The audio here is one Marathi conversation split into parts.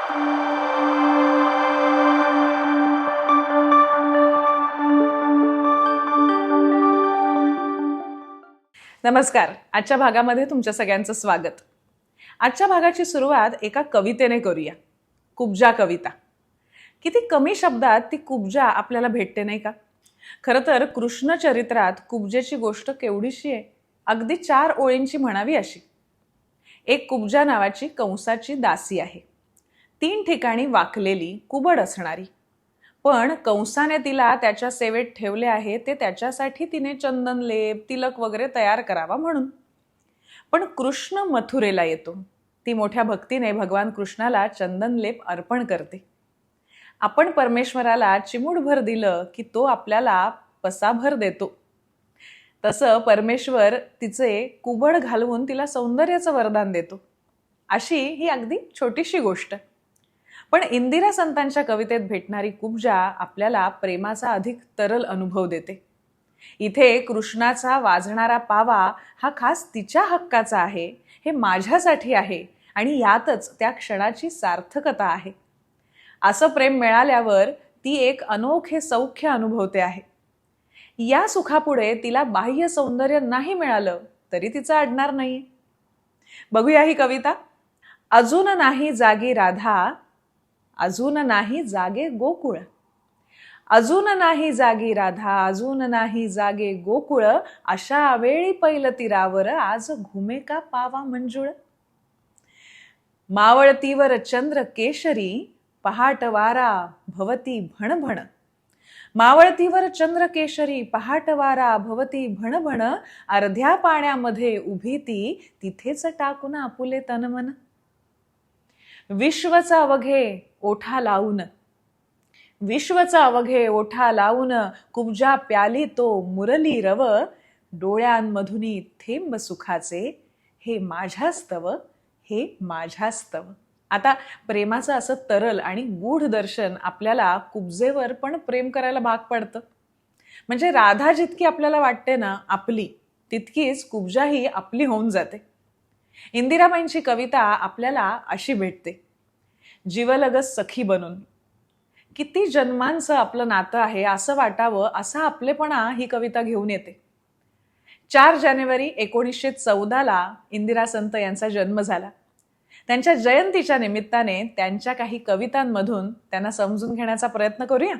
नमस्कार. आजच्या भागामध्ये तुमच्या सगळ्यांचं स्वागत. आजच्या भागाची सुरुवात एका कवितेने करूया. कुब्जा कविता. किती कमी शब्दात ती कुब्जा आपल्याला भेटते नाही का? खरं तर कृष्ण चरित्रात कुब्जेची गोष्ट केवढीशी आहे, अगदी 4 ओळींची म्हणावी अशी. एक कुब्जा नावाची कंसाची दासी आहे. 3 ठिकाणी वाकलेली, कुबड असणारी. पण कंसाने तिला त्याच्या सेवेत ठेवले आहे ते त्याच्यासाठी तिने चंदन लेप, तिलक वगैरे तयार करावा म्हणून. पण कृष्ण मथुरेला येतो. ती मोठ्या भक्तीने भगवान कृष्णाला चंदन लेप अर्पण करते. आपण परमेश्वराला चिमूटभर दिलं की तो आपल्याला पसाभर देतो. तसं परमेश्वर तिचे कुबड घालवून तिला सौंदर्याचं वरदान देतो. अशी ही अगदी छोटीशी गोष्ट. पण इंदिरा संतांच्या कवितेत भेटणारी कुब्जा आपल्याला प्रेमाचा अधिक तरल अनुभव देते. इथे कृष्णाचा वाजणारा पावा हा खास तिच्या हक्काचा आहे, हे माझ्यासाठी आहे आणि यातच त्या क्षणाची सार्थकता आहे. असं प्रेम मिळाल्यावर ती एक अनोखे सौख्य अनुभवते आहे. या सुखापुढे तिला बाह्य सौंदर्य नाही मिळालं तरी तिचं अडणार नाही. बघूया ही कविता. अजून नाही जागी राधा, अजून नाही जागे गोकुळ. अजून नाही जागी राधा, अजून नाही जागे गोकुळ. अशा वेळी पैल तीरावर आज घुमे का पावा मंजुळ. मावळतीवर चंद्र केशरी, पहाट वारा भवती भणभण. मावळतीवर चंद्र केशरी, पहाट वारा भवती भणभण. अर्ध्या पाण्यामध्ये उभी ती, तिथेच टाकून आपुले तनमन. विश्वचा अवघे ओठा लावून, विश्वचा अवघे ओठा लावून. कुब्जा प्याली तो मुरली रव. डोळ्यांमधुनी थेंब सुखाचे, हे माझ्यास्तव, हे माझ्यास्तव. आता प्रेमाचं असं तरल आणि गूढ दर्शन आपल्याला कुब्जेवर पण प्रेम करायला भाग पडतं. म्हणजे राधा जितकी आपल्याला वाटते ना आपली, तितकीच कुब्जाही आपली होऊन जाते. इंदिराबाईंची कविता आपल्याला अशी भेटते. जीवलगस सखी बनून. किती जन्मांचं आपलं नातं आहे असं वाटावं असा आपलेपणा ही कविता घेऊन येते. 4 जानेवारी 1914 इंदिरा संत यांचा जन्म झाला. त्यांच्या जयंतीच्या निमित्ताने त्यांच्या काही कवितांमधून त्यांना समजून घेण्याचा प्रयत्न करूया.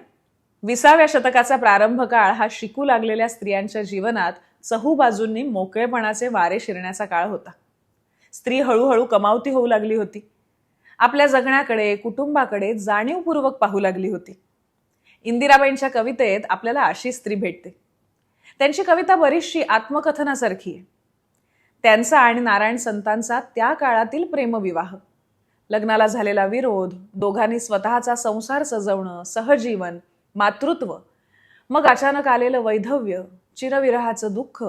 20व्या शतकाचा प्रारंभ काळ हा शिकू लागलेल्या स्त्रियांच्या जीवनात चहूबाजूंनी मोकळेपणाचे वारे शिरण्याचा काळ होता. स्त्री हळूहळू कमावती होऊ लागली होती. आपल्या जगण्याकडे, कुटुंबाकडे जाणीवपूर्वक पाहू लागली होती. इंदिराबाईंच्या कवितेत आपल्याला अशी स्त्री भेटते. त्यांची कविता बरीचशी आत्मकथनासारखी आहे. त्यांचा आणि नारायण संतांचा त्या काळातील प्रेमविवाह, लग्नाला झालेला विरोध, दोघांनी स्वतःचा संसार सजवणं, सहजीवन, मातृत्व, मग अचानक आलेलं वैधव्य, चिरविरहाचं दुःख,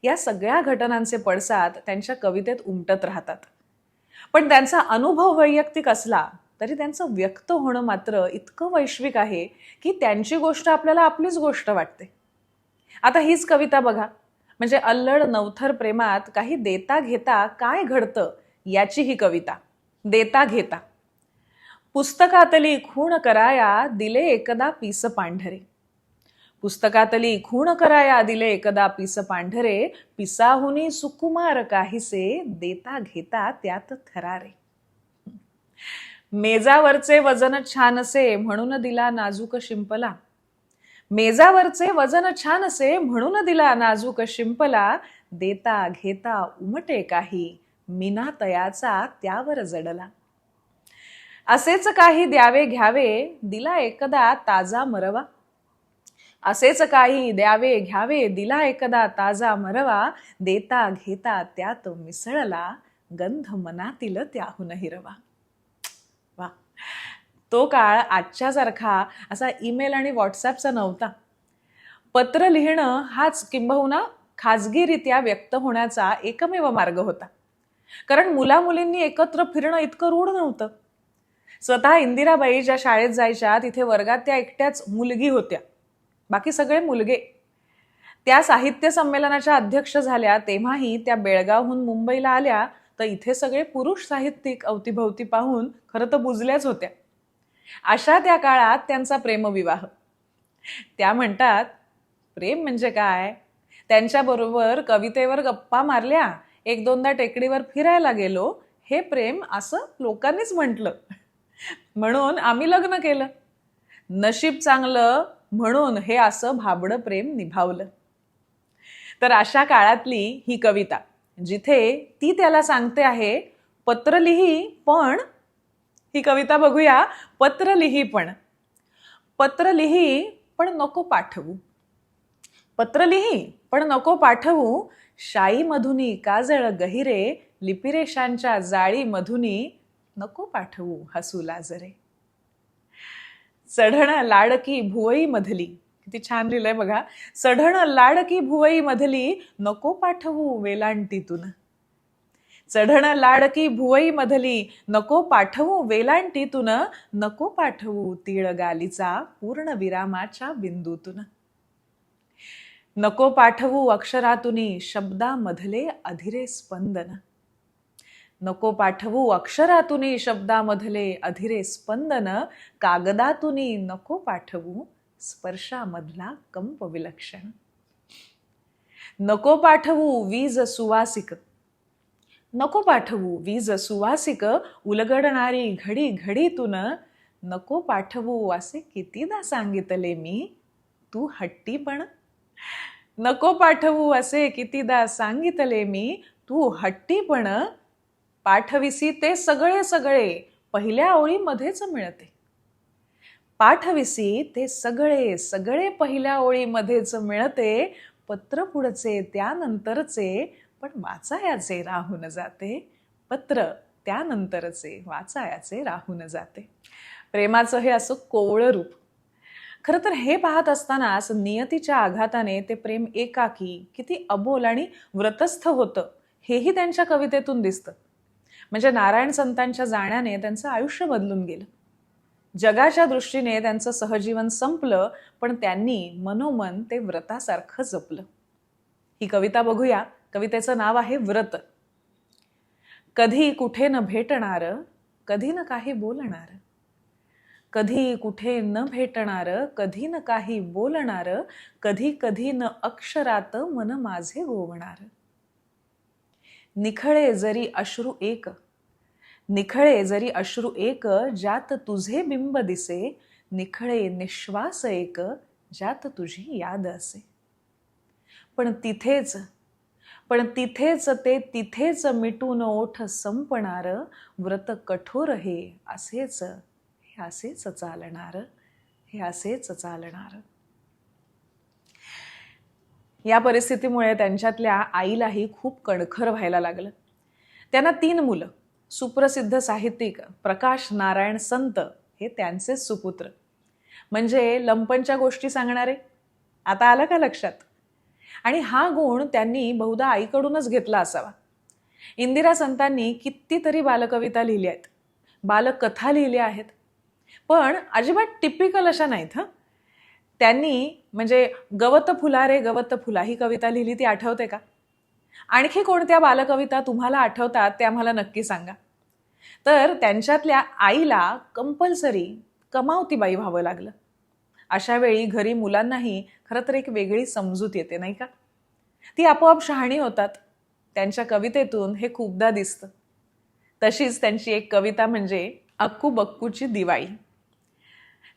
या सगळ्या घटनांचे पडसाद त्यांच्या कवितेत उमटत राहतात. पण त्यांचा अनुभव वैयक्तिक असला तरी त्यांचं व्यक्त होणं मात्र इतकं वैश्विक आहे की त्यांची गोष्ट आपल्याला आपलीच गोष्ट वाटते. आता हीच कविता बघा. म्हणजे अल्लड नवथर प्रेमात काही देता घेता काय घडतं याची ही कविता. देता घेता. पुस्तकातली खूण कराया दिले एकदा पीस पांढरे. पुस्तकातली खूण कराया दिले एकदा पीस पांढरे. पिसाहुनी सुकुमार काहीसे, देता घेता त्यात थरारे. मेजावरचे वजन छानसे म्हणून दिला नाजूक शिंपला. मेजावरचे वजन छानसे म्हणून दिला नाजूक शिंपला. देता घेता उमटे काही, मीना तयाचा त्यावर जडला. असेच काही द्यावे घ्यावे दिला एकदा ताजा मरवा. असेच काही द्यावे घ्यावे दिला एकदा ताजा मरवा. देता घेता त्यात मिसळला, गंध मनातील त्याहून हिरवा. वा. तो काळ आजच्यासारखा असा ईमेल आणि व्हॉट्सॲपचा नव्हता. पत्र लिहिणं हाच किंबहुना खाजगीरित्या व्यक्त होण्याचा एकमेव मार्ग होता. कारण मुलामुलींनी एकत्र फिरणं इतकं रूढ नव्हतं. स्वतः इंदिराबाई ज्या शाळेत जायच्या तिथे वर्गात त्या एकट्याच मुलगी होत्या, बाकी सगळे मुलगे. त्या साहित्य संमेलनाच्या अध्यक्ष झाल्या तेव्हाही त्या बेळगावहून मुंबईला आल्या तर इथे सगळे पुरुष साहित्यिक अवतीभवती पाहून खरं तर बुजल्याच होत्या. अशा त्या काळात त्यांचा प्रेमविवाह. त्या म्हणतात, प्रेम म्हणजे काय? त्यांच्याबरोबर कवितेवर गप्पा मारल्या, एक दोनदा टेकडीवर फिरायला गेलो, हे प्रेम असं लोकांनीच म्हटलं. म्हणून आम्ही लग्न केलं. नशीब चांगलं म्हणून हे असं भाबडं प्रेम निभावलं. तर अशा काळातली ही कविता, जिथे ती त्याला सांगते आहे, पत्र लिही पण, ही कविता बघूया. पत्र लिही पण, पत्र लिही पण नको पाठवू, पत्र लिही पण नको पाठवू, शाई मधुनी काजळ गहिरे, लिपिरेषांच्या जाळी मधुनी नको पाठवू हसू लाजरे. चढण लाडकी भुवई मधली, किती छान लिहिलंय बघा. चढण लाडकी भुवई मधली नको पाठवू वेलांटीतून, चढण लाडकी भुवई मधली नको पाठवू वेलांटीतून, नको पाठवू तीळ गालीचा पूर्ण विरामाच्या बिंदूतून, नको पाठवू अक्षरातुनी शब्दामधले अधीरे स्पंदन, नको पाठवू अक्षरातुनी शब्दामधले अधीरे स्पंदन, कागदातुनी नको पाठवू स्पर्शामधला कंप विलक्षण, नको पाठवू वीज सुवासिक, नको पाठवू वीज सुवासिक उलगडणारी घडी घडीतून, नको पाठवू असे कितीदा सांगितले मी तू हट्टीपण, नको पाठवू असे कितीदा सांगितले मी तू हट्टीपण, पाठविसी ते सगळे सगळे पहिल्या ओळीमध्येच मिळते, पाठविसी ते सगळे सगळे पहिल्या ओळीमध्येच मिळते, पत्र पुढचे त्यानंतरचे पण वाचायाचे राहून जाते, पत्र त्यानंतरचे वाचायाचे राहून जाते. प्रेमाचं हे असं कोवळं रूप. खरं तर हे पाहत असतानाच नियतीच्या आघाताने ते प्रेम एकाकी, किती अबोल आणि व्रतस्थ होतं, हेही त्यांच्या कवितेतून दिसतं. म्हणजे नारायण संतांच्या जाण्याने त्यांचं आयुष्य बदलून गेलं. जगाच्या दृष्टीने त्यांचं सहजीवन संपलं, पण त्यांनी मनोमन ते व्रतासारखं जपलं. ही कविता बघूया. कवितेचं नाव आहे व्रत. कधी कुठे न भेटणार, कधी न काही बोलणार, कधी कुठे न भेटणार, कधी न काही बोलणार, कधी कधी न अक्षरात मन माझे गोवणार, निखळे जरी अश्रू एक, निखळे जरी अश्रू एक, ज्यात तुझे बिंब दिसे, निखळे निश्वास एक, ज्यात तुझी याद असे, पण तिथेच ते तिथेच मिटून ओठ संपणार, व्रत कठोर हे असेच, हे असेच चालणार, हे असेच चालणार. या परिस्थितीमुळे त्यांच्यातल्या आईलाही खूप कणखर व्हायला लागलं. त्यांना 3 मुलं. सुप्रसिद्ध साहित्यिक प्रकाश नारायण संत हे त्यांचेच सुपुत्र. म्हणजे लंपनच्या गोष्टी सांगणारे. आता आलं का लक्षात? आणि हा गुण त्यांनी बहुधा आईकडूनच घेतला असावा. इंदिरा संतांनी कितीतरी बालकविता लिहिल्या आहेत, बालकथा लिहिल्या आहेत, पण अजिबात टिपिकल अशा नाहीत. त्यांनी म्हणजे गवत फुला रे गवत फुला ही कविता लिहिली, ती आठवते का? आणखी कोणत्या बालकविता तुम्हाला आठवतात ते आम्हाला नक्की सांगा. तर त्यांच्यातल्या आईला कंपल्सरी कमावतीबाई व्हावं लागलं. अशा वेळी घरी मुलांनाही खरं तर एक वेगळी समजूत येते, नाही का? ती आपोआप शहाणी होतात. त्यांच्या कवितेतून हे खूपदा दिसतं. तशीच त्यांची एक कविता म्हणजे अक्कू बक्कूची दिवाळी.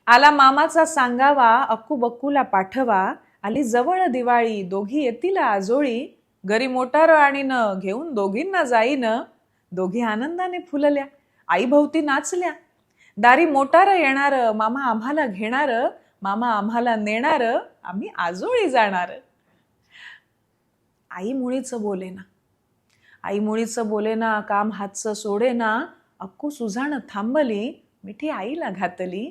आला मामाचा सांगावा, अक्कू बक्कूला पाठवा, आली जवळ दिवाळी, दोघी येतील आजोळी, घरी मोटार आणि न घेऊन दोघींना जाईन, दोघी आनंदाने फुलल्या, आई भोवती नाचल्या, दारी मोटार येणार, मामा आम्हाला घेणार, मामा आम्हाला नेणार, आम्ही आजोळी जाणार. आई मुळीच बोलेना, आई मुळीच बोलेना, काम हातचं सोडेना, अक्कू सुजाण थांबली, मिठी आईला घातली,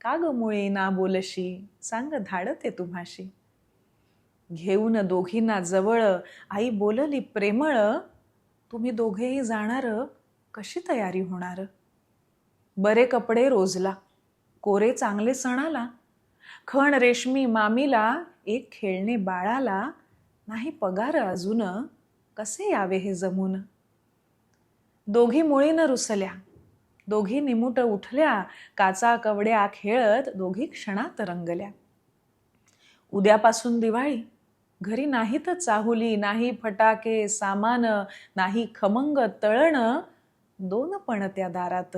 का ग मुळी ना बोलशी, सांग धाडते तुम्हाशी. घेऊन दोघींना जवळ आई बोलली प्रेमळ, तुम्ही दोघेही जाणार, कशी तयारी होणार. बरे कपडे रोजला, कोरे चांगले सणाला, खण रेशमी मामीला, एक खेळणे बाळाला, नाही पगार अजून, कसे यावे हे जमून. दोघी मुळीनं रुसल्या, दोघी निमुट उठल्या, काचा कवड्या खेळत दोघी क्षणात रंगल्या. उद्यापासून दिवाळी, घरी नाहीत चाहुली, नाही फटाके सामान, नाही खमंग तळण, दोन पणत्या दारात,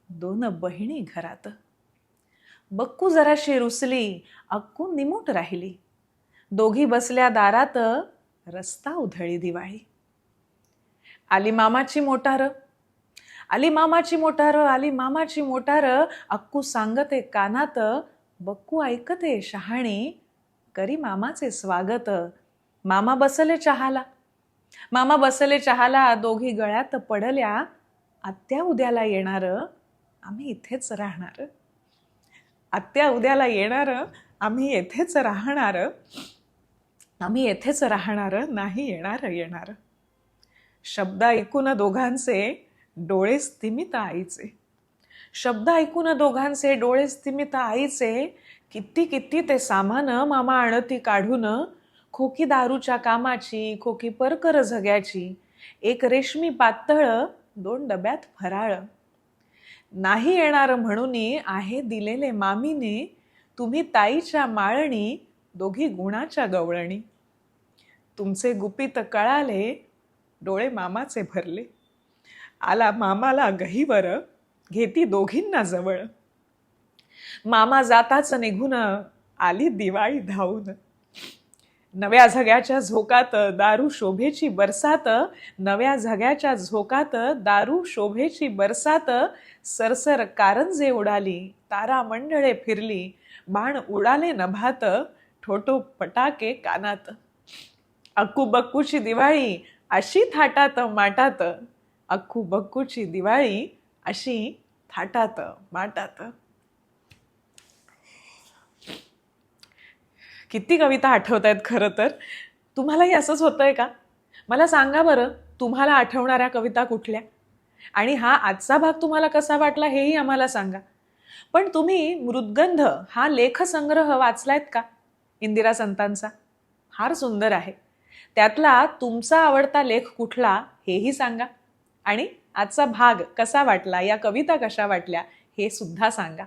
दोन बहिणी घरात. बक्कू जराशी रुसली, अक्कू निमूट राहिली. दोघी बसल्या दारात, रस्ता उधळी दिवाळी. आली मामाची मोटार, आली मामाची मोटार, आली मामाची मोटार, अक्कू सांगते कानात, बक्कू ऐकते शहाणी, करी मामाचे स्वागत. मामा बसले चहाला, मामा बसले चहाला, दोघी गळ्यात पडल्या, आत्या उद्याला येणार, आम्ही इथेच राहणार. आत्या उद्याला येणार, आम्ही येथेच राहणार, आम्ही येथेच राहणार, नाही येणार. शब्द ऐकून दोघांचे डोळे स्तिमित आईचे, शब्द ऐकून दोघांचे डोळे स्तिमित आईचे. किती किती ते सामान मामा आणती काढून, खोकी दारूच्या कामाची, खोकी परकर झग्याची, एक रेशमी पातळ, दोन डब्यात फराळ. नाही येणार म्हणून आहे दिलेले मामीने, तुम्ही ताईच्या माळणी, दोघी गुणाच्या गवळणी. तुमचे गुपित कळाले, डोळे मामाचे भरले, आला मामाला गहीवर, घेती दोघींना जवळ. मामा जाताच निघून, आली दिवाळी धावून. नव्या झग्याच्या झोकात दारू शोभेची बरसात, नव्या झग्याच्या झोकात दारू शोभेची बरसात. सरसर कारंजे उडाली, तारा मंडळे फिरली, बाण उडाले नभात, ठोठो फटाके कानात. अक्कू बक्कूची दिवाळी अशी थाटात माटात, अक्कू बक्कूची दिवाळी अशी थाटात माटात. किती कविता आठवत आहेत खरं तर. तुम्हालाही असंच होतंय का? मला सांगा बरं, तुम्हाला आठवणाऱ्या कविता कुठल्या? आणि हा आजचा भाग तुम्हाला कसा वाटला हेही आम्हाला सांगा. पण तुम्ही मृद्गंध हा लेखसंग्रह वाचलायत का इंदिरा संतांचा? फार सुंदर आहे. त्यातला तुमचा आवडता लेख कुठला हेही सांगा. आणि आजचा भाग कसा वाटला, या कविता कशा वाटल्या हे सुद्धा सांगा.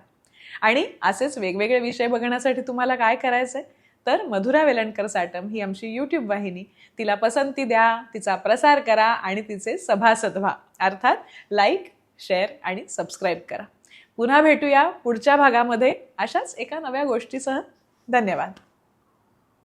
आणि असेच वेगवेगळे विषय बघण्यासाठी तुम्हाला काय करायचंय, तर मधुरा वेलणकर साटम ही आमची यूट्यूब वाहिनी, तिला पसंती द्या, तिचा प्रसार करा आणि तिचे सभासद व्हा. अर्थात लाईक, शेअर आणि सबस्क्राईब करा. पुन्हा भेटूया पुढच्या भागामध्ये अशाच एका नव्या गोष्टीसह. धन्यवाद.